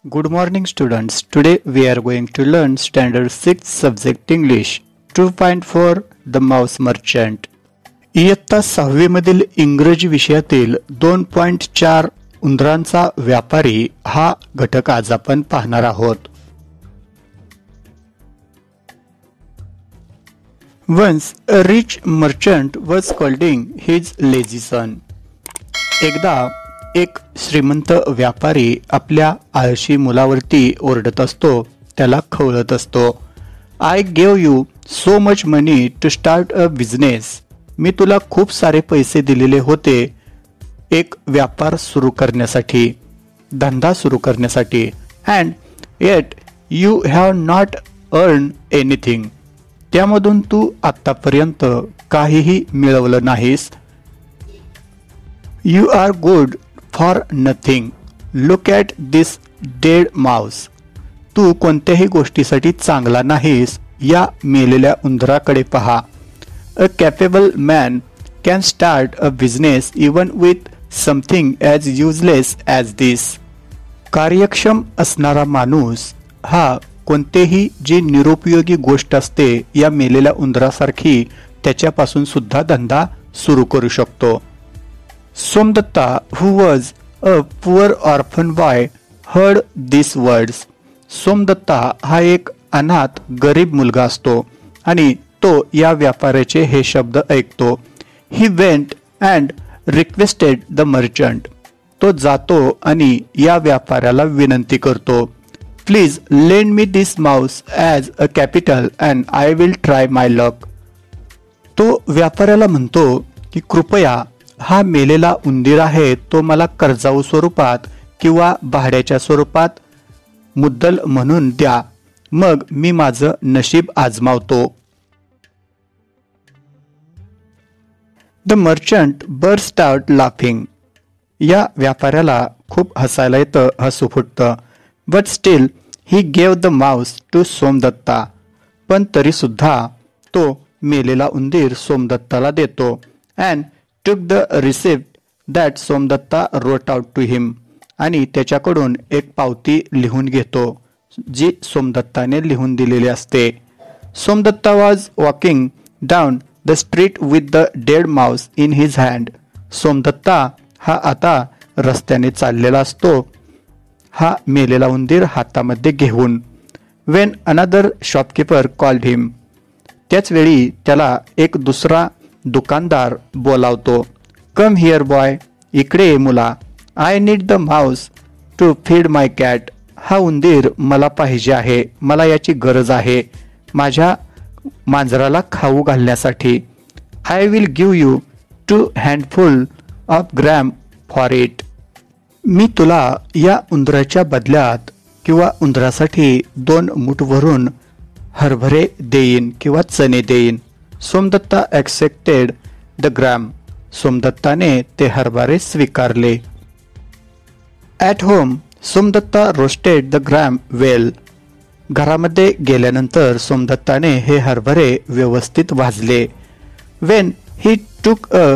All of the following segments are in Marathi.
Good morning students. Today we are going to learn standard 6 subject English 2.4 The Mouse Merchant. इयत्ता 6वी मधील इंग्रजी विषयातील 2.4 उंदरांचा व्यापारी हा घटक आज आपण पाहणार आहोत. Once a rich merchant was scolding his lazy son. एकदा एक श्रीमंत व्यापारी आपल्या आळशी मुलावरती ओरडत असतो, त्याला खवळत असतो. I gave you so much money to start a business. मी तुला खूप सारे पैसे दिलेले होते एक व्यापार सुरू करण्यासाठी, धंदा सुरू करण्यासाठी. And yet you have not earned anything. त्यामधून तू आतापर्यंत काहीही मिळवलं नाहीस. You are good for nothing. Look at this dead mouse. तू कोणत्याही गोष्टीसाठी चांगला नाहीस, या मेलेल्या उंदराकडे पहा. A capable man can start a business even with something as useless as this. कार्यक्षम असणारा माणूस हा कोणतेही जी निरुपयोगी गोष्ट असते या मेलेल्या उंदरासारखी त्याच्यापासून सुद्धा धंदा सुरू करू शकतो. Somdatta, who was a poor orphan boy, heard these words. Somdatta हा एक अनाथ गरीब मुलगा असतो आणि तो या व्यापाऱ्याचे हे शब्द ऐकतो. He went and requested the merchant. तो जातो आणि या व्यापाऱ्याला विनंती करतो. Please lend me this mouse as a capital and I will try my luck. तो व्यापाऱ्याला म्हणतो की कृपया हा मेलेला उंदीर आहे तो मला कर्जाऊ स्वरूपात किंवा भाड्याच्या स्वरूपात मुद्दल म्हणून द्या, मग मी माझं नशीब आजमावतो. The merchant burst out laughing. या व्यापाऱ्याला खूप हसायला येतं, हसू फुटतं. But still he gave the mouse to Somdatta. पण तरी सुद्धा तो मेलेला उंदीर सोमदत्ताला देतो. And took the receipt that Somdatta wrote out to him. आणि त्याच्याकडून एक पावती लिहून घेतो जी सोमदत्ताने लिहून दिलेली असते. Somdatta was walking down the street with the dead mouse in his hand. Somdatta हा आता रस्त्याने चाललेला असतो, हा मेलेला उंदीर हातामध्ये घेऊन. When another shopkeeper called him. त्याच वेळी त्याला एक दुसरा दुकानदार बोलावतो. Come here boy. इकडे ये मुला. I need the mouse to feed my cat. हा उंदीर मला पाहिजे आहे, मला याची गरज आहे माझ्या मांजराला खाऊ घालण्यासाठी. I will give you 2 handful of gram for it. मी तुला या उंदराच्या बदल्यात किंवा उंदरासाठी 2 मूठ भरून हरभरे देईन किंवा चणे देईन. Somdatta accepted the gram. सोमदत्ताने ते हरभरे स्वीकारले. At home, Somdatta roasted the gram well. घरामध्ये गेल्यानंतर सोमदत्ताने हे हरभरे व्यवस्थित भाजले. When he took a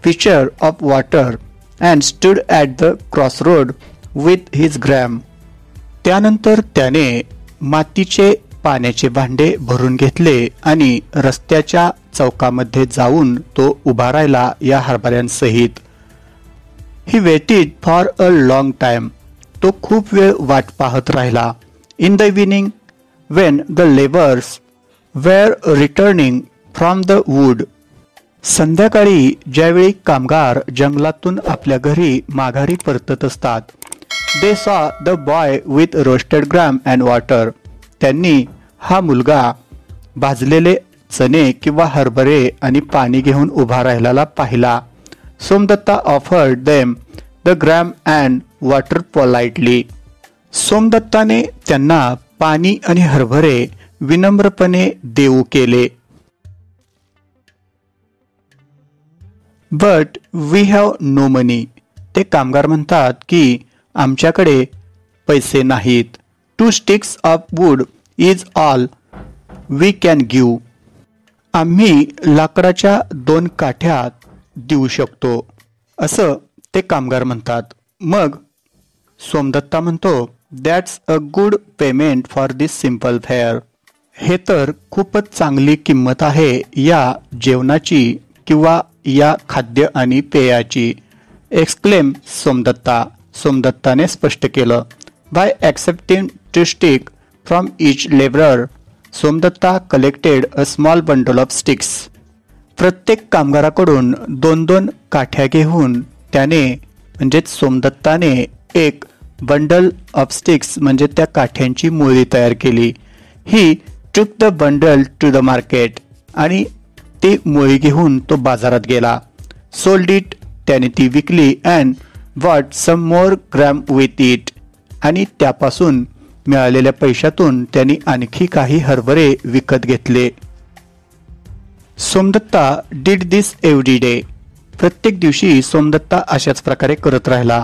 pitcher of water and stood at the crossroad with his gram. त्यानंतर त्याने मातीचे पाण्याचे भांडे भरून घेतले आणि रस्त्याच्या चौकामध्ये जाऊन तो उभा राहिला या हरभऱ्यांसहित. He waited for a long time. तो खूप वेळ वाट पाहत राहिला. In the evening when the labours were returning from the wood. संध्याकाळी ज्यावेळी कामगार जंगलातून आपल्या घरी माघारी परतत असतात. They saw the boy with roasted gram and water. त्यांनी हा मुलगा भाजलेले चणे किंवा हरभरे आणि पाणी घेऊन उभा राहिलेला पाहिला. Somdatta offered them the gram and water politely. सोमदत्ताने त्यांना पाणी आणि हरभरे विनम्रपणे देऊ केले. But we have no money. ते कामगार म्हणतात की आमच्याकडे पैसे नाहीत. 2 sticks of wood is all we can give. आम्ही लाकडाच्या 2 काठ्या देऊ शकतो, असं ते कामगार म्हणतात. मग सोमदत्ता म्हणतो that's a good payment for this simple fair. हे तर खूपच चांगली किंमत आहे या जेवणाची किंवा या खाद्य आणि पेयाची. एक्सक्लेम सोमदत्ता. सोमदत्ताने स्पष्ट केलं. By accepting two stick from each labourer, Somdatta collected a small bundle of sticks. प्रत्येक कामगाराकडून 2-2 काठ्या घेऊन त्याने म्हणजेच सोमदत्ताने एक बंडल ऑफ स्टिक्स म्हणजे त्या काठ्यांची मुळी तयार केली. He took the bundle to the market आणि ती मुळी घेऊन तो बाजारात गेला. सोल्ड इट, त्याने ती विकली. And bought some more gram with it, आणि त्यापासून मिळालेल्या पैशातून त्यांनी आणखी काही हरभरे विकत घेतले. Somdatta did this every day. प्रत्येक दिवशी सोमदत्ता अशाच प्रकारे करत राहिला.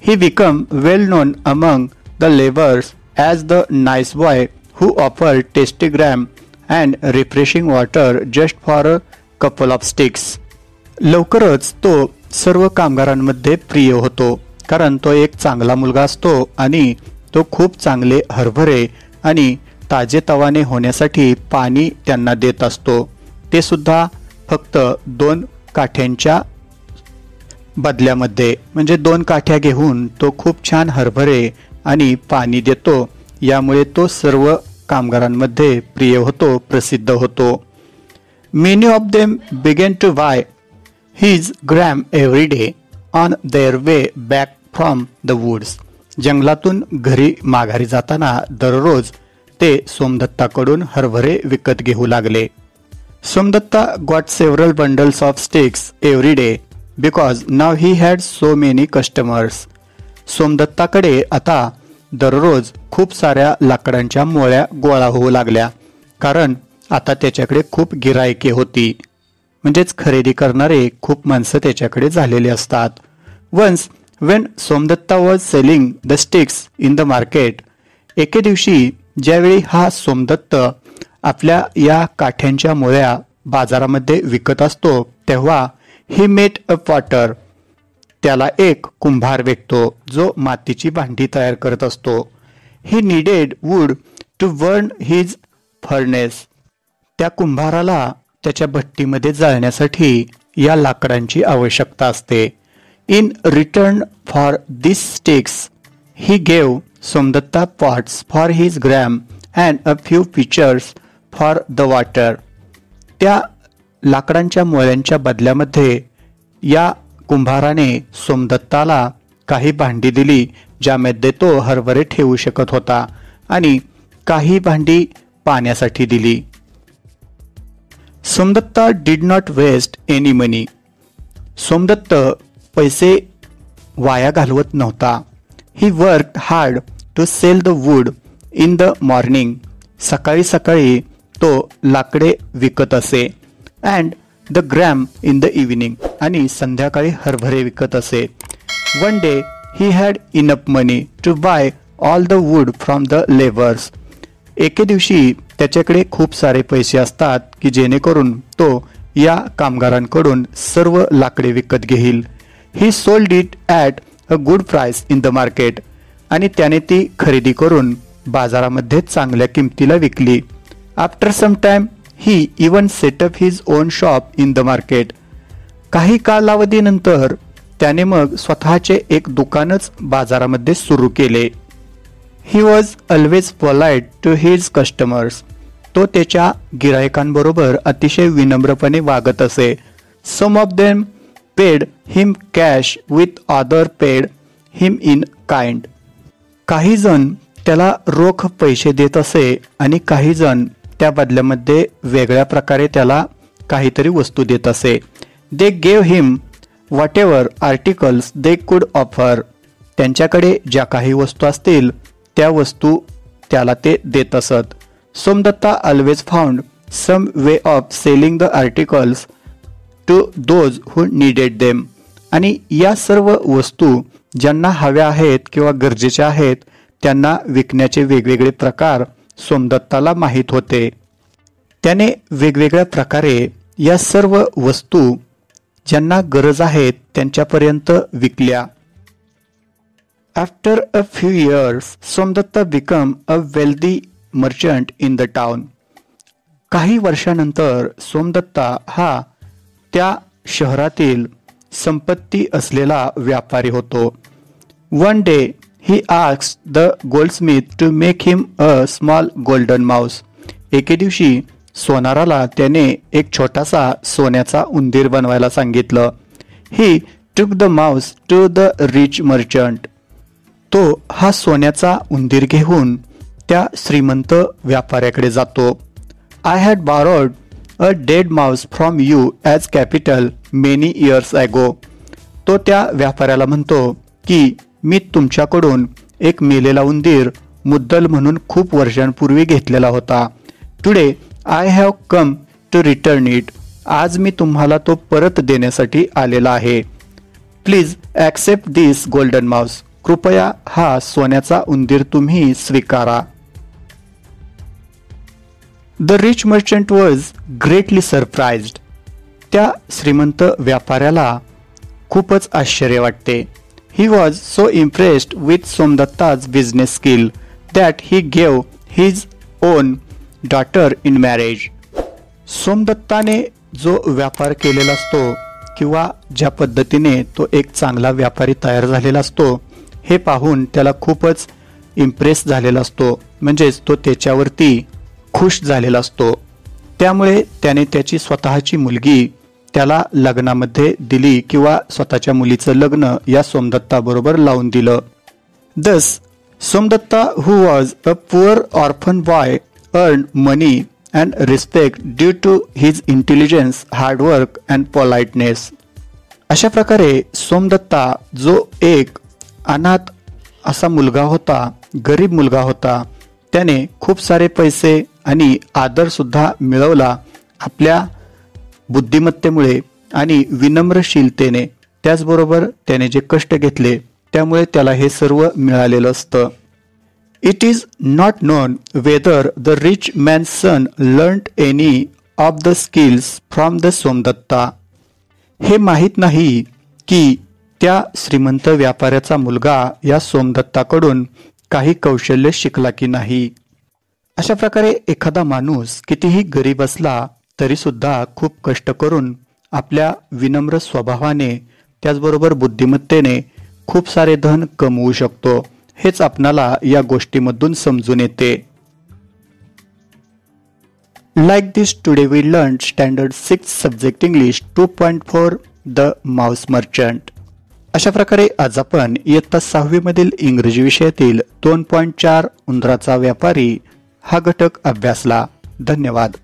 He become well non among the labours as the nice boy who offered tasty gram and refreshing water just for a couple of sticks. लवकरच तो सर्व कामगारांमध्ये प्रिय होतो, कारण तो एक चांगला मुलगा असतो आणि तो खूप चांगले हरभरे आणि ताजेतवाने होण्यासाठी पाणी त्यांना देत असतो. ते सुद्धा फक्त 2 काठ्यांच्या बदल्यामध्ये, म्हणजे 2 काठ्या घेऊन तो खूप छान हरभरे आणि पाणी देतो. यामुळे तो सर्व कामगारांमध्ये प्रिय होतो, प्रसिद्ध होतो. Many of them began to buy his gram every day on their way back from the woods. जंगलातून घरी माघारी जाताना दररोज ते सोमदत्ताकडून हरभरे विकत घेऊ लागले. Somdatta got several bundles of sticks every day because now he had so many customers. सोमदत्ताकडे आता दररोज खूप साऱ्या लाकडांच्या मोळ्या गोळा होऊ लागल्या, कारण आता त्याच्याकडे खूप गिरायके होती. म्हणजेच खरेदी करणारे खूप माणसं त्याच्याकडे झालेले असतात. Once when Somdatta was selling the sticks in the market. एके दिवशी ज्यावेळी हा सोमदत्त आपल्या या काठ्यांच्या मोळ्या बाजारामध्ये विकत असतो, तेव्हा ही मेट अ पॉटर. त्याला एक कुंभार भेटतो जो मातीची भांडी तयार करत असतो. He needed wood to burn his furnace. त्या कुंभाराला त्याच्या भट्टीमध्ये जाळण्यासाठी या लाकडांची आवश्यकता असते. In return for this sticks he gave Somdatta pots for his gram and a few pitchers for the water. त्या लाकडांच्या मोळ्यांच्या बदल्यामध्ये या कुंभाराने सोमदत्ताला काही भांडी दिली, ज्यामध्ये तो हरभरे ठेवू शकत होता, आणि काही भांडी पाण्यासाठी दिली. Somdatta did not waste any money. Somdatta पैसे वाया घालवत नव्हता. He work hard to sell the wood in the morning. सकाळी सकाळी तो लाकडे विकत असे. And the gram in the evening. आणि संध्याकाळी हरभरे विकत असे. One day he had enough money to buy all the wood from the labours. एके दिवशी त्याच्याकडे खूप सारे पैसे असतात की जेणेकरून तो या कामगारांकडून सर्व लाकडे विकत घेईल. He sold it at a good price in the market. आणि त्याने ती खरेदी करून बाजारामध्ये चांगल्या किमतीला विकली. After some time he even set up his own shop in the market. काही कालावधीनंतर त्याने मग स्वतःचे एक दुकानच बाजारामध्ये सुरू केले. He was always polite to his customers. तो त्याच्या गिरायकांबरोबर अतिशय विनम्रपणे वागत असे. Some of them paid him cash with other paid him in kind. काही जण त्याला रोख पैसे देत असे आणि काही जण त्या बदल्यामध्ये वेगळ्या प्रकारे त्याला काहीतरी वस्तू देत असे. They gave him what ever articles they could offer. त्यांच्याकडे ज्या काही वस्तू असतील त्या वस्तू त्याला ते देत असत. Somdatta always found some way of selling the articles to those who needed them. आणि या सर्व वस्तू ज्यांना हव्या आहेत किंवा गरजेच्या आहेत त्यांना विकण्याचे वेगवेगळे प्रकार सोमदत्ताला माहीत होते. त्याने वेगवेगळ्या प्रकारे या सर्व वस्तू ज्यांना गरज आहेत त्यांच्यापर्यंत विकल्या. After a few years, Somdatta became a wealthy merchant in the town. काही वर्षानंतर सोमदत्ता हा त्या शहरातील संपत्ती असलेला व्यापारी होतो. One day he asked the goldsmith to make him a small golden mouse. एके दिवशी सोनाराला त्याने एक छोटासा सोन्याचा उंदीर बनवायला सांगितलं. He took the mouse to the rich merchant. तो हा सोन्याचा उंदीर घेऊन त्या श्रीमंत व्यापाऱ्याकडे जातो. I had borrowed a dead mouse from you as capital many years ago. तो त्या व्यापाऱ्याला म्हणतो की मी तुमच्याकडून एक मेलेला उंदीर मुद्दल म्हणून खूप वर्षांपूर्वी घेतलेला होता. Today I have come to return it. आज मी तुम्हाला तो परत देण्यासाठी आलेला आहे. Please accept this golden mouse. कृपया हा सोन्याचा उंदीर तुम्ही स्वीकारा. The rich merchant was greatly surprised. त्या श्रीमंत व्यापाऱ्याला खूपच आश्चर्य वाटते. He was so impressed with Somdatta's business skill that he gave his own daughter in marriage. सोमदत्ताने जो व्यापार केलेला असतो किंवा ज्या पद्धतीने तो एक चांगला व्यापारी तयार झालेला असतो हे पाहून त्याला खूपच इम्प्रेस झालेला असतो, म्हणजेच तो त्याच्यावरती खुश झालेला असतो. त्यामुळे त्याने त्याची स्वतःची मुलगी त्याला लग्नामध्ये दिली किंवा स्वतःच्या मुलीचं लग्न या सोमदत्ता बरोबर लावून दिलं. Thus, Somdatta, who was a poor orphan boy, earned money and respect due to his intelligence, hard work and politeness. अशा प्रकारे सोमदत्ता जो एक अनाथ असा मुलगा होता, गरीब मुलगा होता, त्याने खूप सारे पैसे आणि आदर सुद्धा मिळवला आपल्या बुद्धिमत्तेमुळे आणि विनम्रशीलतेने. त्याचबरोबर त्याने जे कष्ट घेतले त्यामुळे त्याला हे सर्व मिळालेलं असतं. It is not known whether the rich man's son learned any of the skills from the Somdatta. हे माहीत नाही की त्या श्रीमंत व्यापाऱ्याचा मुलगा या सोमदत्ताकडून काही कौशल्य शिकला की नाही. अशा प्रकारे एखादा माणूस कितीही गरीब असला तरी सुद्धा खूप कष्ट करून आपल्या विनम्र स्वभावाने त्याचबरोबर बुद्धिमत्तेने खूप सारे धन कमवू शकतो. हेच आपणाला या गोष्टीमधून समजून येते. Like this, today we learned Standard 6 Subject English 2.4 The Mouse Merchant. अशा प्रकारे आज आपण इयत्ता 6वी मधील इंग्रजी विषयातील 2.4 उंदराचा व्यापारी हा घटक अभ्यासला. धन्यवाद.